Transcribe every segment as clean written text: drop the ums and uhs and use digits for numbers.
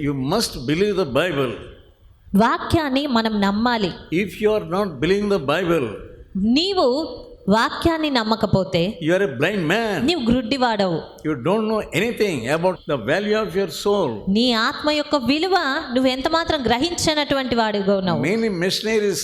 You must believe the Bible. వాక్యాన్ని మనం నమ్మాలి. If you are not believing the Bible, నీవు వాక్యాన్ని నమ్మకపోతే you are a blind man. నీవు గ్రుడ్డివాడవు. You don't know anything about the value of your soul. నీ ఆత్మ యొక్క విలువ నువ్వు ఎంత మాత్రం గ్రహించినటువంటి వాడిగా ఉన్నావు. Many missionaries,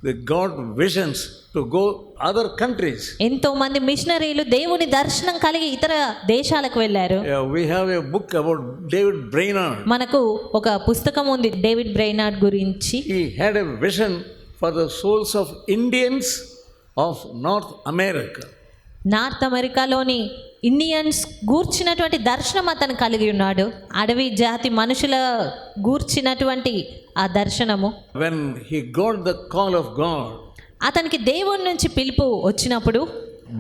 they got visions to go other countries. ఎంతో మంది మిషనరీలు దేవుని దర్శనం కలిగి ఇతర దేశాలకు వెళ్ళారు. We have a book about David Brainerd. మనకు ఒక పుస్తకం ఉంది డేవిడ్ బ్రెయినార్డ్ గురించి. He had a vision for the souls of Indians of North America. North అమెరికాలోని ఇండియన్స్ గూర్చినటువంటి దర్శనం అతను కలిగి ఉన్నాడు. అడవి జాతి మనుషుల గూర్చినటువంటి ఆ దర్శనము. When he got the call of God, అతనికి దేవుని నుంచి పిలుపు వచ్చినప్పుడు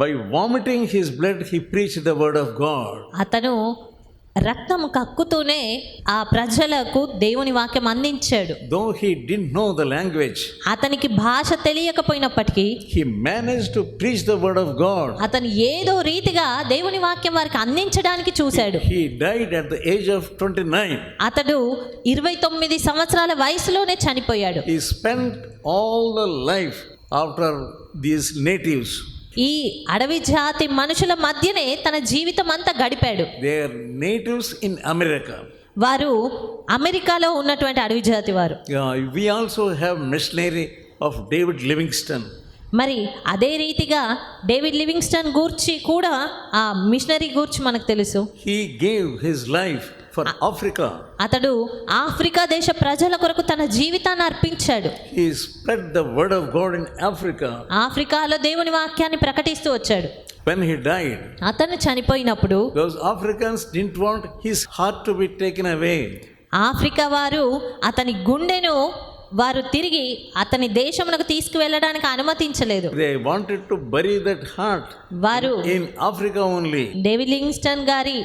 by vomiting his blood, he preached the word of God. అతను రక్తం కక్కుతూనే ఆ ప్రజలకు దేవుని వాక్యం అందించాడు. Though he didn't know the language, అతనికి భాష తెలియకపోయినప్పటికీ he managed to preach the word of God. అతను ఏదో రీతిగా దేవుని వాక్యం వారికి అందించడానికి చూశాడు. He died at the age of 29. అతడు 29 సంవత్సరాల వయసులోనే చనిపోయాడు. He spent all the life after these natives. ఈ అడవి జాతి మనుషుల మధ్యనే తన జీవితం అంతా గడిపాడు. They are natives in America. వారు అమెరికాలో ఉన్నటువంటి అడవి జాతి వారు. We also have missionary of David Livingstone. మరి అదే రీతిగా డేవిడ్ లివింగ్స్టన్ గూర్చి కూడా ఆ మిషనరీ గూర్చి మనకు తెలుసు. He gave his life for Africa. అతడు ఆఫ్రికా దేశ ప్రజల కొరకు తన జీవితాన్ని అర్పించాడు. He spread the word of God in Africa. ఆఫ్రికాలో దేవుని వాక్యాన్ని ప్రకటిస్తూ వచ్చాడు. When he died, అతను చనిపోయినప్పుడు those Africans didn't want his heart to be taken away. Africa వారు అతని గుండెను వారు తిరిగి అతని దేశమునకు తీసుకువెళ్ళడానికి అనుమతించలేదు. They wanted to bury that heart వారు in Africa only. David Livingstone గారి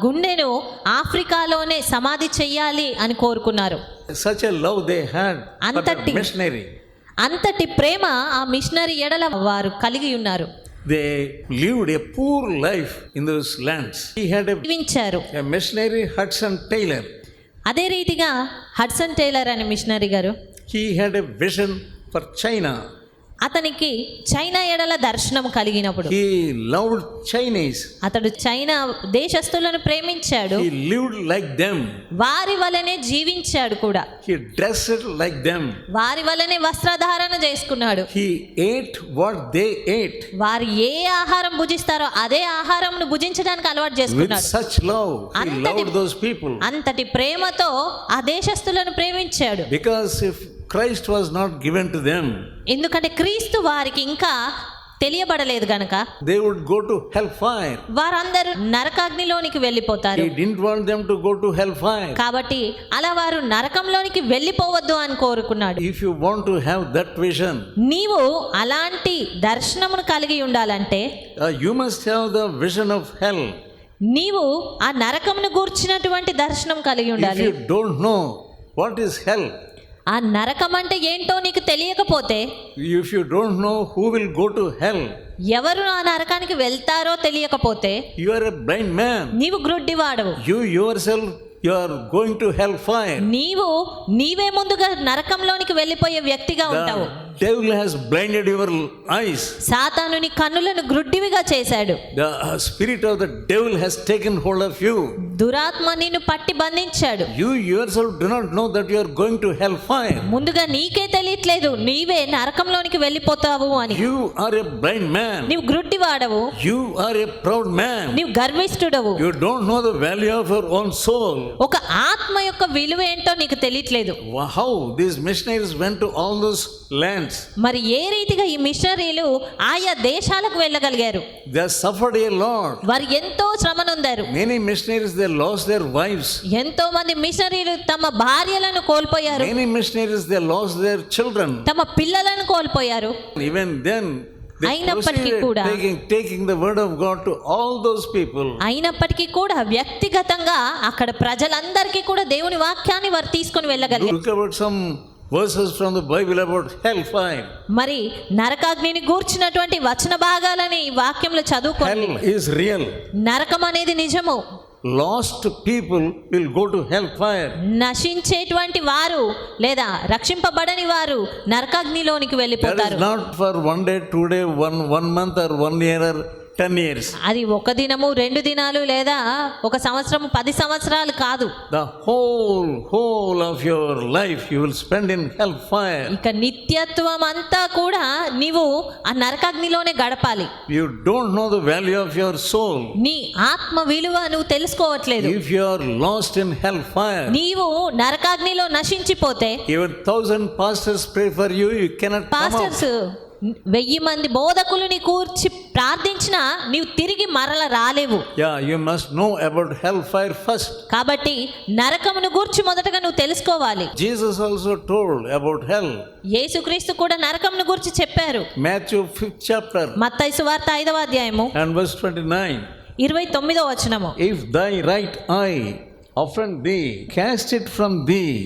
గుండెను ఆఫ్రికాలోనే సమాధి చెయ్యాలి అని కోరుకున్నారు. Such a love they had for the missionary. అంతటి ప్రేమ ఆ మిషనరీ ఎడల వారు కలిగి ఉన్నారు. They lived a poor life in those lands. He had జీవించారు. a missionary, Hudson Taylor. అదే రీతిగా హడ్సన్ టైలర్ అనే మిషనరీ గారు, He had a vision for China. అతనికి చైనా ఎడల దర్శనం కలిగినప్పుడు He loved Chinese. అతడు చైనా దేశస్తులను ప్రేమించాడు. He lived like them. వారి వలనే జీవించాడు కూడా. He dressed like them. వారి వలనే వస్త్రధారణ చేసుకున్నాడు. He ate what they ate. వారు ఏ ఆహారం భుజిస్తారో అదే ఆహారంను భుజించడానికి అలవాటు With చేసుకున్నాడు. such love, he loved those people. అంతటి ప్రేమతో ఆ దేశస్తులను ప్రేమించాడు. Because if Christ was not given to them, ఎందుకంటే క్రీస్తు వారికి ఇంకా తెలియబడలేదు గనక they would go to hellfire. వారందరూ నరకాగ్నిలోనికి వెళ్ళిపోతారు. He didn't want them to go to hellfire. కాబట్టి అలా వారు నరకంలోనికి వెళ్ళిపోవద్దు అని కోరుకున్నాడు. If you want to have that vision, నీవు అలాంటి దర్శనమును కలిగి ఉండాలంటే you must have the vision of hell. నీవు ఆ నరకమును గూర్చినటువంటి దర్శనం కలిగి If ఉండాలి. you don't know what is hell, ఆ నరకం అంటే ఏంటో నీకు తెలియకపోతే, if you don't know who will go to hell, ఎవరు ఆ నరకానికి వెళ్తారో తెలియకపోతే you are a blind man. నీవు గ్రుడ్డివాడవు. You yourself, you are going to hellfire. నీవే ముందుగా నరకంలోనికి వెళ్ళిపోయే వ్యక్తిగా ఉంటావు. The devil has blinded your eyes. సాతాను నీ కన్నులను గ్రుడ్డివిగా చేశాడు. The spirit of the devil has taken hold of you. దురాత్మ నిన్ను పట్టి బంధించాడు. You yourself do not know that you are going to hellfire. ముందుగా నీకే తెలియట్లేదు నీవే నరకంలోనికి వెళ్ళిపోతావు అని. You are a blind man. నీవు గ్రుడ్డివాడవు. You are a proud man. నీవు గర్విష్ఠుడవు. You don't know the value of your own soul. ఒక ఆత్మ యొక్క విలువ ఏంటో నీకు తెలియట్లేదు. How these missionaries went to all those lands. మరి ఏ రీతిగా ఈ మిషనరీలు ఆయా దేశాలకు వెళ్ళగలిగారు? They suffered a lot. వారు ఎంతో శ్రమ నొందారు. Many missionaries, they lost their wives. ఎంతో మంది మిషనరీలు తమ భార్యలను కోల్పోయారు. Many missionaries, they lost their children. తమ పిల్లలను కోల్పోయారు. Even then they అయినప్పటికీ కూడా taking the word of God to all those people. అయినప్పటికీ కూడా వ్యక్తిగతంగా అక్కడ ప్రజలందరికీ కూడా దేవుని వాక్యాన్ని వారు తీసుకొని వెళ్ళగలిగారు. Look about some verses from the Bible about hellfire. మరి నరకాగ్నిని గూర్చినటువంటి వచన భాగాలని ఈ వాక్యంలో చదువుకోండి. Hell is real. నరకం అనేది నిజము. lost people will go to hellfire. నశించేటువంటి వారు లేదా రక్షింపబడని వారు నరకాగ్నిలోనికి That వెళ్ళిపోతారు. is not for 1 day, 2 day, one month or 1 year or 10 years. అది ఒక దినము 2 దినాలు లేదా ఒక సంవత్సరం 10 సంవత్సరాలు కాదు. The whole of your life you will spend in hellfire. ఇక నిత్యత్వం అంతా కూడా నీవు ఆ నరకాగ్నిలోనే గడపాలి. You don't know the value of your soul. నీ ఆత్మ విలువ నువ్వు తెలుసుకోవట్లేదు. If you are lost in hellfire, నీవు నరకాగ్నిలో నశించిపోతే even 1,000 pastors pray for you, you cannot come out. Pastors 1000 మంది బోధకులు నీ కూర్చి ప్రార్థించినా నీవు తిరిగి మరల రాలేవు. Yeah, you must know about hellfire first. కాబట్టి నరకమును గూర్చి మొదటగా నువ్వు తెలుసుకోవాలి. Jesus also told about hell. యేసుక్రీస్తు కూడా నరకమును గూర్చి చెప్పారు. Matthew 5th chapter మత్తయి సువార్త 5వ అధ్యాయము and verse 29. 29వ వచనము. If thy right eye offend thee, cast it from thee,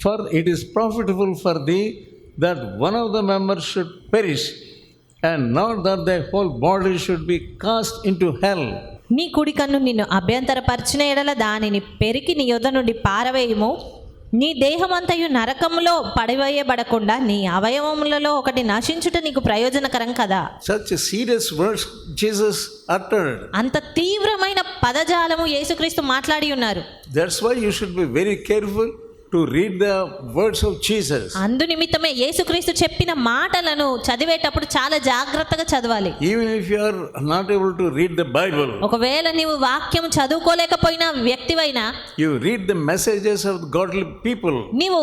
for it is profitable for thee that one of the members should perish, and not that thy whole body should be cast into hell. నీ కుడి కన్ను నిన్ను అభ్యంతరపరిచిన ఎడల దానిని పెరికి నీ యొద్ద నుండి పారవేయము. నీ దేహమంతయు నరకములో పడివేయబడకుండా నీ అవయవములలో ఒకటి నశించుట నీకు ప్రయోజనకరం కదా. Such a serious words Jesus uttered. అంత తీవ్రమైన పదజాలము యేసుక్రీస్తు మాట్లాడి ఉన్నారు. That's why you should be very careful to read the words of Jesus. అందు నిమిత్తమే యేసుక్రీస్తు చెప్పిన మాటలను చదివేటప్పుడు చాలా జాగ్రత్తగా చదవాలి. Even if you are not able to read the Bible, ఒకవేళ నీవు వాక్యం చదువుకోలేకపోయిన వ్యక్తివైనా you read the messages of godly people. నీవు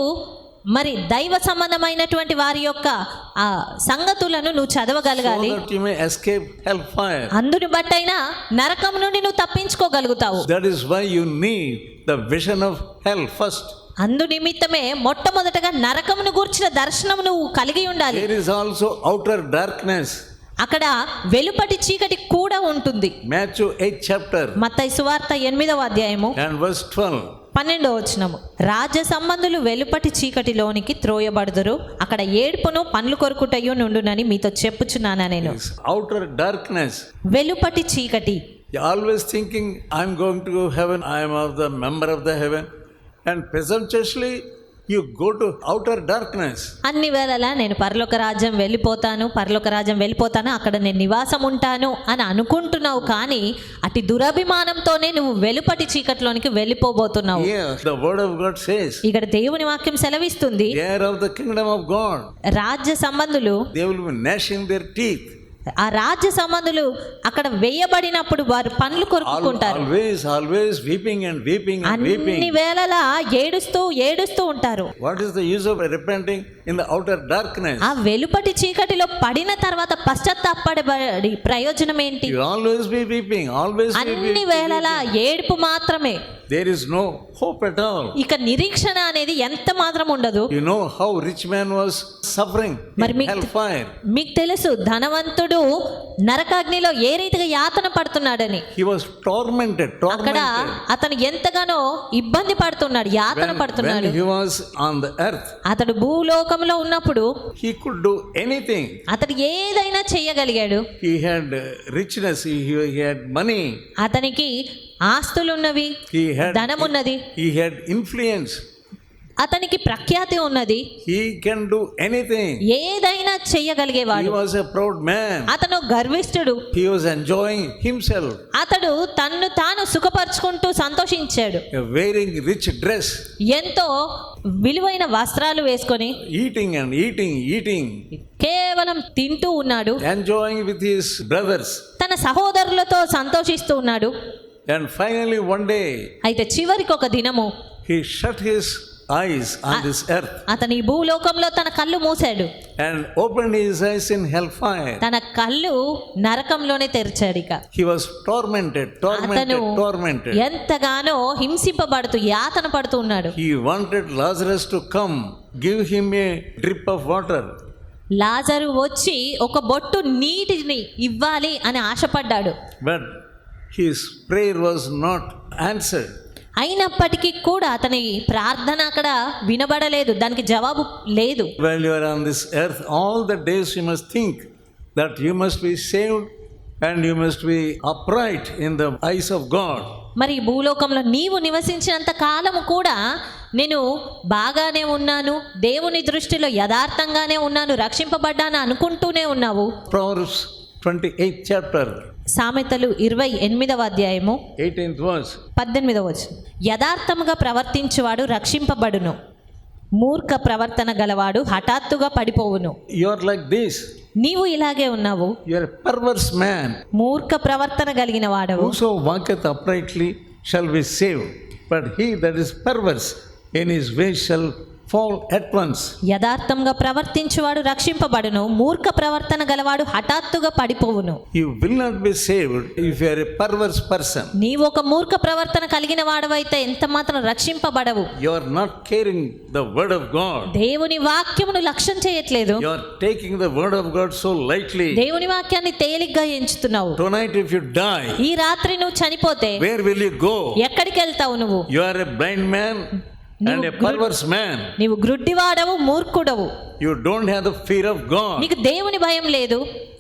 మరి దైవ సంబంధమైనటువంటి వారి యొక్క ఆ సంగతులను నువ్వు చదవగలగాలి. So that you may escape hellfire. అందుని బట్టైనా నరకం నుండి నువ్వు తప్పించుకోగలుగుతావు. That is why you need the vision of hell first. అందు నిమిత్తమే మొట్టమొదటగా నరకమును గూర్చిన దర్శనం నువ్వు కలిగి ఉండాలి. There is also outer darkness. అక్కడ వెలుపటి చీకటి కూడా ఉంటుంది. Matthew 8th chapter మత్తయి సువార్త 8వ అధ్యాయము and verse 12. 12వ వచనము. రాజ్య సంబంధులు వెలుపటి చీకటిలోనికి త్రోయబడుదురు, అక్కడ ఏడుపును పండ్లు కొరుకుటయు నుండునని మీతో చెప్పుచున్నానా నేను. This outer darkness. వెలుపటి చీకటి. You are always thinking, I am going to heaven, I am of the member of the heaven, and presumptuously you go to outer darkness. అన్ని వేళలా నేను పరలోక రాజ్యం వెళ్ళిపోతాను, అక్కడ నేను నివాసం ఉంటాను అని అనుకుంటున్నావు. కానీ అతి దురభిమానంతోనే నువ్వు వెలుపటి చీకటిలోనికి వెళ్ళిపోబోతున్నావు. Yes, the word of God says, ఇక్కడ దేవుని వాక్యం సెలవిస్తుంది, they are of the kingdom of God. రాజ్య సంబంధులు They will be gnashing their teeth. ఆ రాజ్య సంబంధులు అక్కడ వేయబడినప్పుడు వారు పండ్లు కొరుకుంటారు. Always weeping and weeping and weeping. అన్ని వేళలా ఏడుస్తూ ఉంటారు. What is the use of repenting in the outer darkness? ఆ వెలుపటి చీకటిలో పడిన తర్వాత పశ్చాత్తాపడి ప్రయోజనం ఏంటి? You always be weeping, always be అన్ని weeping. వేళలా ఏడుపు మాత్రమే. There is no hope at all. ఇక నిరీక్షణ అనేది ఎంత మాత్రం ఉండదు. You know how rich man was suffering మరి in hellfire. మీకు తెలుసు ధనవంతుడు నరకాగ్నిలో ఏ రీతిగా యాతన పడుతున్నాడని. He was tormented. అక్కడ అతను ఎంతగానో ఇబ్బంది పడుతున్నాడు, యాతన పడుతున్నాడు. When he was on the earth, అతడు భూలోకంలో ఉన్నప్పుడు he could do anything. అతడు ఏదైనా చేయగలిగాడు. He had richness, he had money. అతనికి ఆస్తులున్నవి, ధనమున్నది, he had influence. అతనికి ప్రఖ్యాతి ఉన్నది. He can do anything. ఏదైనా చేయగలిగేవాడు. He was a proud man. అతను గర్విష్ఠుడు. He was enjoying himself. అతడు తన్ను తాను సుఖపరుచుకుంటూ సంతోషించాడు. Wearing rich dress. ఎంతో విలువైన వస్త్రాలు వేసుకొని Eating and eating. కేవలం తింటూ ఉన్నాడు. Enjoying with his brothers. తన సహోదరులతో సంతోషిస్తూ ఉన్నాడు. And finally one day, అయితే చివరికి ఒక దినము he shut his eyes on this earth. అతని భూలోకంలో తన కళ్ళు మూసాడు. And opened his eyes in hellfire. తన కళ్ళు నరకంలోనే తెరిచాడు. ఇక He was tormented. ఎంతగానో హింసింపబడుతూ యాతన పడుతూ ఉన్నాడు. He wanted Lazarus to come, give him a drip of water. లాజరు వచ్చి ఒక బొట్టు నీటిని ఇవ్వాలి అని ఆశపడ్డాడు. But his prayer was not answered. అయినప్పటికీ కూడా అతని ప్రార్థన అక్కడ వినబడలేదు, దానికి జవాబు లేదు. While you are on this earth, all the days you must think that you must be saved and you must be upright in the eyes of God. మరి ఈ భూలోకంలో నీవు నివసించినంత కాలము కూడా నేను బాగానే ఉన్నాను, దేవుని దృష్టిలో యథార్థంగానే ఉన్నాను, రక్షింపబడ్డాను అనుకుంటూనే ఉన్నావు. Proverbs 28th chapter, సామెతలు 28వ అధ్యాయము 18th verse. 18వ వచనం. యథార్థముగా ప్రవర్తించువాడు రక్షింపబడును, మూర్ఖ ప్రవర్తన గలవాడు హఠాత్తుగా పడిపోవును. You are like this. నీవు ఇలాగే ఉన్నావు, You are a perverse man. మూర్ఖ ప్రవర్తన కలిగిన వాడవు. Whoso walketh uprightly shall be saved, but he that is perverse in his way shall fall at once. యథార్థంగా ప్రవర్తించువాడు రక్షింపబడును, మూర్ఖ ప్రవర్తన గలవాడు హఠాత్తుగా పడిపోవును. You will not be saved if you are a perverse person. నీవు ఒక మూర్ఖ ప్రవర్తన కలిగిన వాడవైతే ఎంత మాత్రం రక్షింపబడవు. You are not caring the word of God. దేవుని వాక్యమును లక్ష్యం చేయట్లేదు. You are taking the word of God so lightly. దేవుని వాక్యాన్ని తేలిగ్గా ఎంచుతున్నావు. Tonight if you die, ఈ రాత్రి నువ్వు చనిపోతే where will you go? ఎక్కడికి వెళ్తావు నువ్వు? You are a blind man and a perverse man. నీవు గ్రుడ్డివాడవు, మూర్ఖుడవు. You don't have the fear of God. నీకు దేవుని భయం లేదు.